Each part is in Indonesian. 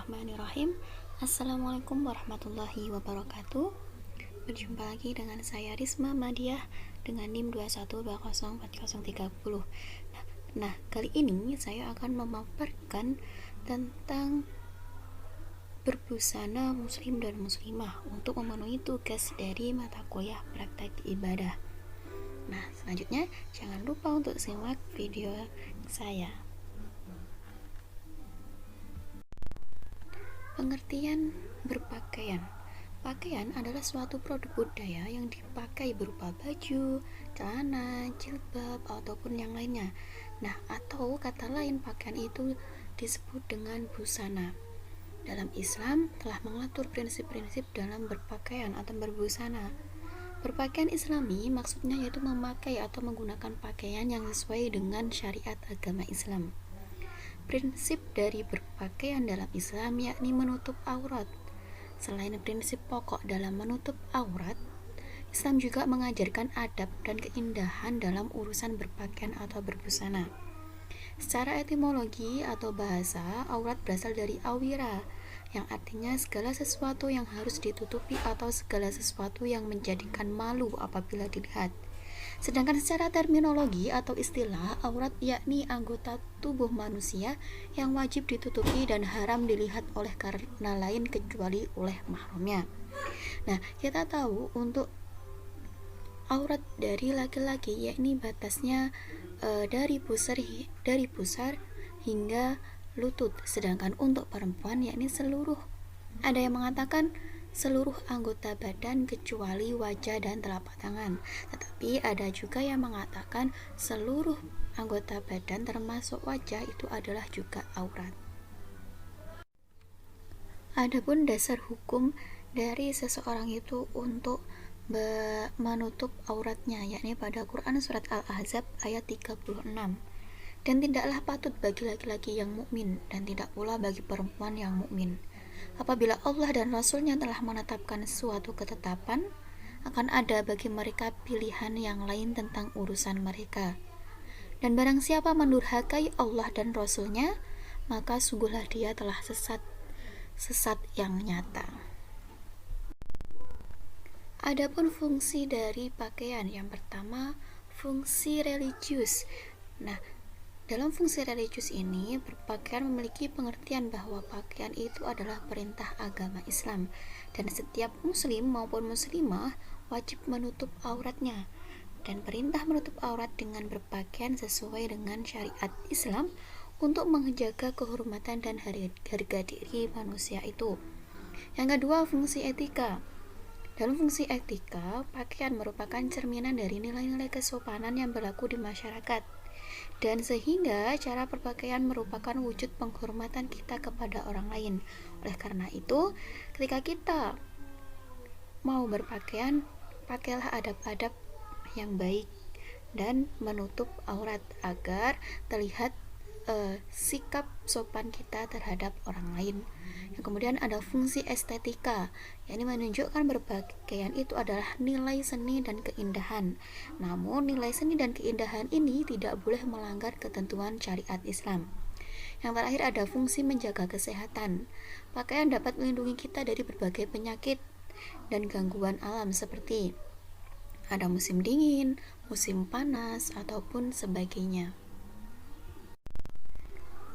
Bismillahirrahmanirrahim. Assalamualaikum warahmatullahi wabarakatuh. Berjumpa lagi dengan saya Risma Madiah dengan NIM 2120404030. Nah, kali ini saya akan memaparkan tentang berbusana muslim dan muslimah untuk memenuhi tugas dari mata kuliah praktek ibadah. Nah, selanjutnya jangan lupa untuk simak video saya. Pengertian berpakaian. Pakaian adalah suatu produk budaya yang dipakai berupa baju, celana, jilbab, ataupun yang lainnya. Nah, atau kata lain pakaian itu disebut dengan busana. Dalam Islam telah mengatur prinsip-prinsip dalam berpakaian atau berbusana. Berpakaian Islami maksudnya yaitu memakai atau menggunakan pakaian yang sesuai dengan syariat agama Islam. Prinsip dari berpakaian dalam Islam yakni menutup aurat. Selain prinsip pokok dalam menutup aurat, Islam juga mengajarkan adab dan keindahan dalam urusan berpakaian atau berbusana. Secara etimologi atau bahasa, aurat berasal dari awira, yang artinya segala sesuatu yang harus ditutupi atau segala sesuatu yang menjadikan malu apabila dilihat. Sedangkan secara terminologi atau istilah, aurat yakni anggota tubuh manusia yang wajib ditutupi dan haram dilihat oleh karena lain kecuali oleh mahramnya. Nah, kita tahu untuk aurat dari laki-laki yakni batasnya dari pusar hingga lutut. Sedangkan untuk perempuan yakni seluruh. Ada yang mengatakan seluruh anggota badan kecuali wajah dan telapak tangan. Tetapi ada juga yang mengatakan seluruh anggota badan termasuk wajah itu adalah juga aurat. Adapun dasar hukum dari seseorang itu untuk menutup auratnya yakni pada Quran surat Al-Ahzab ayat 36. Dan tidaklah patut bagi laki-laki yang mukmin dan tidak pula bagi perempuan yang mukmin apabila Allah dan Rasul-Nya telah menetapkan suatu ketetapan, akan ada bagi mereka pilihan yang lain tentang urusan mereka. Dan barang siapa mendurhakai Allah dan Rasul-Nya, maka sungguhlah dia telah sesat yang nyata. Adapun fungsi dari pakaian, yang pertama, fungsi religius. Nah, dalam fungsi religius ini, berpakaian memiliki pengertian bahwa pakaian itu adalah perintah agama Islam dan setiap muslim maupun muslimah wajib menutup auratnya. Dan perintah menutup aurat dengan berpakaian sesuai dengan syariat Islam untuk menjaga kehormatan dan harga diri manusia itu. Yang kedua, fungsi etika. Dalam fungsi etika, pakaian merupakan cerminan dari nilai-nilai kesopanan yang berlaku di masyarakat. Dan sehingga cara berpakaian merupakan wujud penghormatan kita kepada orang lain. Oleh karena itu, ketika kita mau berpakaian, pakailah adab-adab yang baik dan menutup aurat agar terlihat sikap sopan kita terhadap orang lain. Yang kemudian ada fungsi estetika, yakni menunjukkan berpakaian itu adalah nilai seni dan keindahan. Namun nilai seni dan keindahan ini tidak boleh melanggar ketentuan syariat Islam. Yang terakhir ada fungsi menjaga kesehatan. Pakaian dapat melindungi kita dari berbagai penyakit dan gangguan alam seperti ada musim dingin, musim panas, ataupun sebagainya.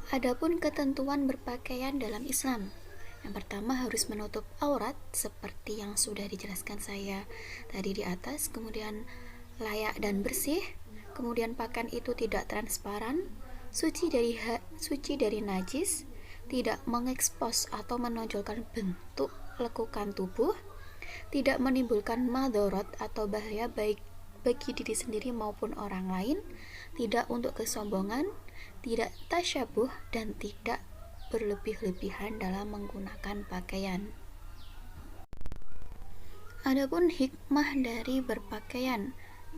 Adapun ketentuan berpakaian dalam Islam, yang pertama harus menutup aurat seperti yang sudah dijelaskan saya tadi di atas, kemudian layak dan bersih, kemudian pakaian itu tidak transparan, suci dari najis, tidak mengekspos atau menonjolkan bentuk lekukan tubuh, tidak menimbulkan madorot atau bahaya baik bagi diri sendiri maupun orang lain, tidak untuk kesombongan, tidak tasyabuh, dan tidak berlebih-lebihan dalam menggunakan pakaian. Adapun hikmah dari berpakaian,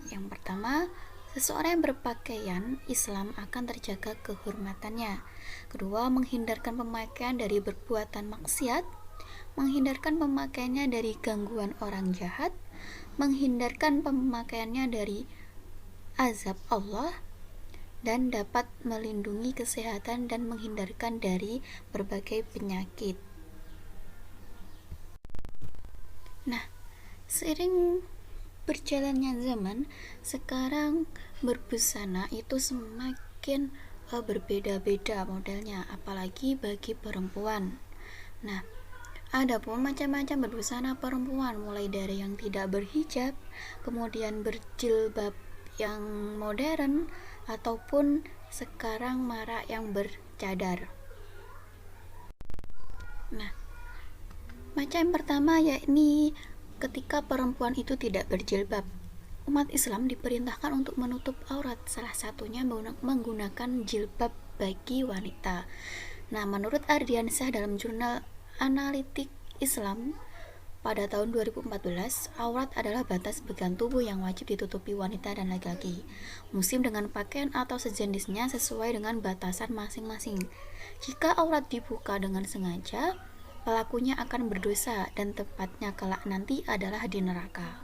yang pertama, seseorang yang berpakaian Islam akan terjaga kehormatannya. Kedua, menghindarkan pemakaian dari perbuatan maksiat, menghindarkan pemakaiannya dari gangguan orang jahat, menghindarkan pemakaiannya dari azab Allah, dan dapat melindungi kesehatan dan menghindarkan dari berbagai penyakit. Nah, seiring berjalannya zaman, sekarang berbusana itu semakin berbeda-beda modelnya, apalagi bagi perempuan. Nah, ada pun macam-macam berbusana perempuan, mulai dari yang tidak berhijab, kemudian berjilbab yang modern, ataupun sekarang marak yang bercadar. Nah, macam pertama yakni ketika perempuan itu tidak berjilbab. Umat Islam diperintahkan untuk menutup aurat, salah satunya menggunakan jilbab bagi wanita. Nah, menurut Ardiansyah dalam jurnal Analitik Islam pada tahun 2014, aurat adalah batas bagian tubuh yang wajib ditutupi wanita dan laki-laki, musim dengan pakaian atau sejenisnya sesuai dengan batasan masing-masing. Jika aurat dibuka dengan sengaja, pelakunya akan berdosa dan tempatnya kelak nanti adalah di neraka.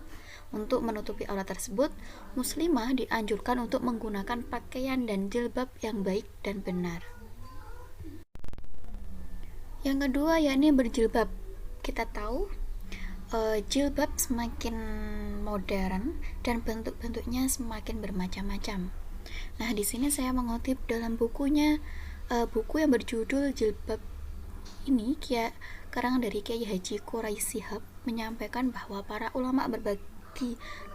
Untuk menutupi aurat tersebut, muslimah dianjurkan untuk menggunakan pakaian dan jilbab yang baik dan benar. Yang kedua yakni berjilbab. Kita tahu jilbab semakin modern dan bentuk-bentuknya semakin bermacam-macam. Nah, di sini saya mengutip dalam bukunya, buku yang berjudul Jilbab ini karangan dari Kiai Haji Quraisy Shihab menyampaikan bahwa para ulama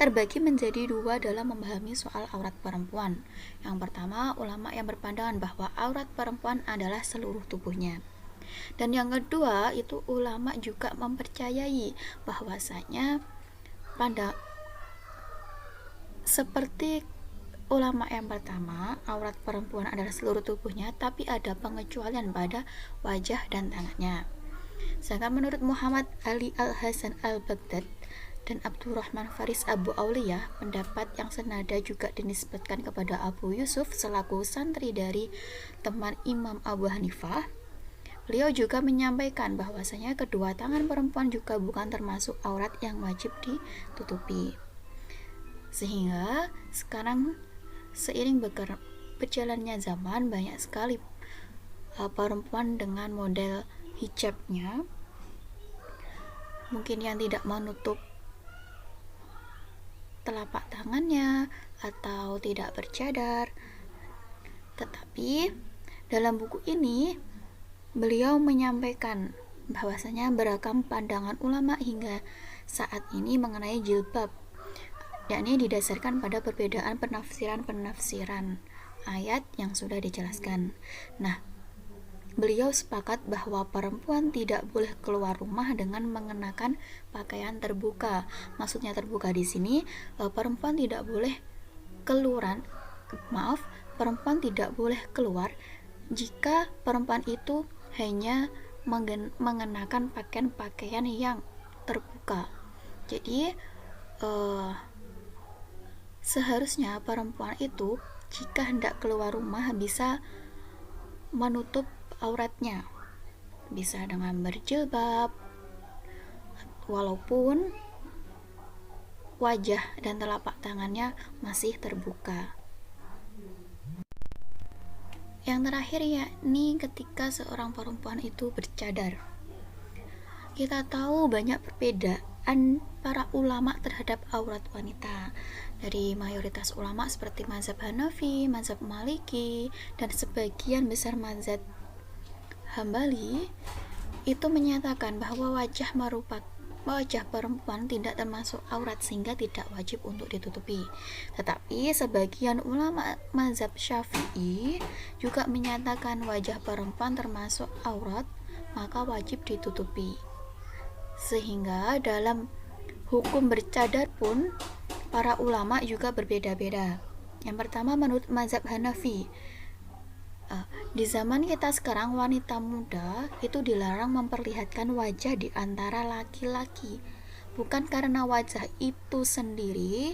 terbagi menjadi dua dalam memahami soal aurat perempuan. Yang pertama, ulama yang berpandangan bahwa aurat perempuan adalah seluruh tubuhnya. Dan yang kedua, itu ulama juga mempercayai bahwasanya seperti ulama yang pertama, aurat perempuan adalah seluruh tubuhnya, tapi ada pengecualian pada wajah dan tangannya. Sedangkan menurut Muhammad Ali Al-Hasan Al-Baghdad dan Abdurrahman Faris Abu Aulia, pendapat yang senada juga dinisbatkan kepada Abu Yusuf selaku santri dari teman Imam Abu Hanifah. Beliau juga menyampaikan bahwasanya kedua tangan perempuan juga bukan termasuk aurat yang wajib ditutupi. Sehingga sekarang seiring berjalannya zaman, banyak sekali perempuan dengan model hijabnya, mungkin yang tidak menutup telapak tangannya atau tidak bercadar. Tetapi dalam buku ini beliau menyampaikan bahwasanya beragam pandangan ulama hingga saat ini mengenai jilbab, yakni didasarkan pada perbedaan penafsiran ayat yang sudah dijelaskan. Nah, beliau sepakat bahwa perempuan tidak boleh keluar rumah dengan mengenakan pakaian terbuka. Maksudnya terbuka di sini, perempuan tidak boleh perempuan tidak boleh keluar jika perempuan itu hanya mengenakan pakaian yang terbuka. Jadi seharusnya perempuan itu jika hendak keluar rumah bisa menutup auratnya, bisa dengan berjilbab walaupun wajah dan telapak tangannya masih terbuka. Yang terakhir yakni ketika seorang perempuan itu bercadar. Kita tahu banyak perbedaan para ulama terhadap aurat wanita. Dari mayoritas ulama seperti mazhab Hanafi, mazhab Maliki, dan sebagian besar mazhab Hambali itu menyatakan bahwa wajah perempuan tidak termasuk aurat sehingga tidak wajib untuk ditutupi. Tetapi sebagian ulama mazhab Syafi'i juga menyatakan wajah perempuan termasuk aurat, maka wajib ditutupi. Sehingga dalam hukum bercadar pun para ulama juga berbeda-beda. Yang pertama menurut mazhab Hanafi, di zaman kita sekarang wanita muda itu dilarang memperlihatkan wajah di antara laki-laki, bukan karena wajah itu sendiri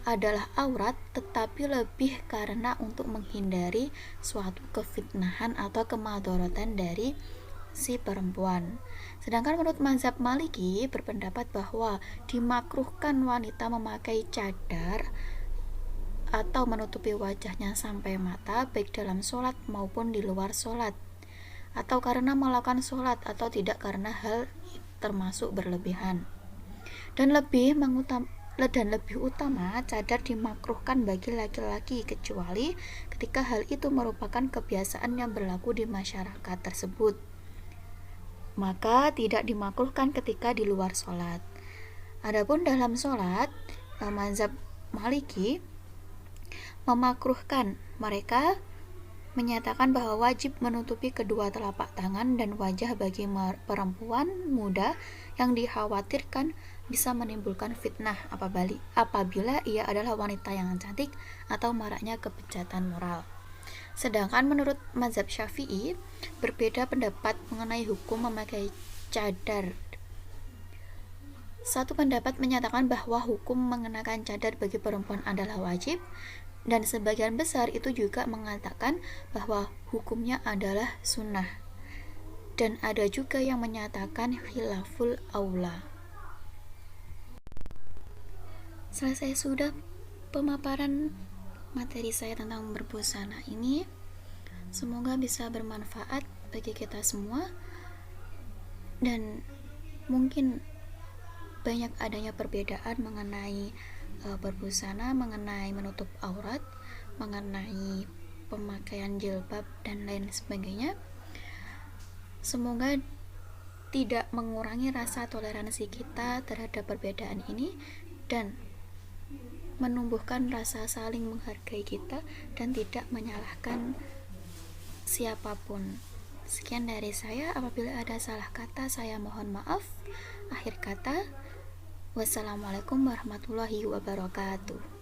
adalah aurat, tetapi lebih karena untuk menghindari suatu kefitnahan atau kemadharatan dari si perempuan. Sedangkan menurut mazhab Maliki berpendapat bahwa dimakruhkan wanita memakai cadar atau menutupi wajahnya sampai mata, baik dalam sholat maupun di luar sholat, atau karena melakukan sholat, atau tidak karena hal termasuk berlebihan. Dan lebih utama, cadar dimakruhkan bagi laki-laki kecuali ketika hal itu merupakan kebiasaan yang berlaku di masyarakat tersebut, maka tidak dimakruhkan ketika di luar sholat. Adapun dalam sholat, mazhab Maliki memakruhkan. Mereka menyatakan bahwa wajib menutupi kedua telapak tangan dan wajah bagi perempuan muda yang dikhawatirkan bisa menimbulkan fitnah apabila ia adalah wanita yang cantik atau maraknya kebejatan moral. Sedangkan menurut mazhab Syafi'i, berbeda pendapat mengenai hukum memakai cadar. Satu pendapat menyatakan bahwa hukum mengenakan cadar bagi perempuan adalah wajib, dan sebagian besar itu juga mengatakan bahwa hukumnya adalah sunnah. Dan ada juga yang menyatakan khilaful aula. Selesai sudah pemaparan materi saya tentang berbusana ini. Semoga bisa bermanfaat bagi kita semua, dan mungkin banyak adanya perbedaan mengenai berbusana, mengenai menutup aurat, mengenai pemakaian jilbab dan lain sebagainya. Semoga tidak mengurangi rasa toleransi kita terhadap perbedaan ini dan menumbuhkan rasa saling menghargai kita dan tidak menyalahkan siapapun. Sekian dari saya. Apabila ada salah kata, saya mohon maaf. Akhir kata, wassalamualaikum warahmatullahi wabarakatuh.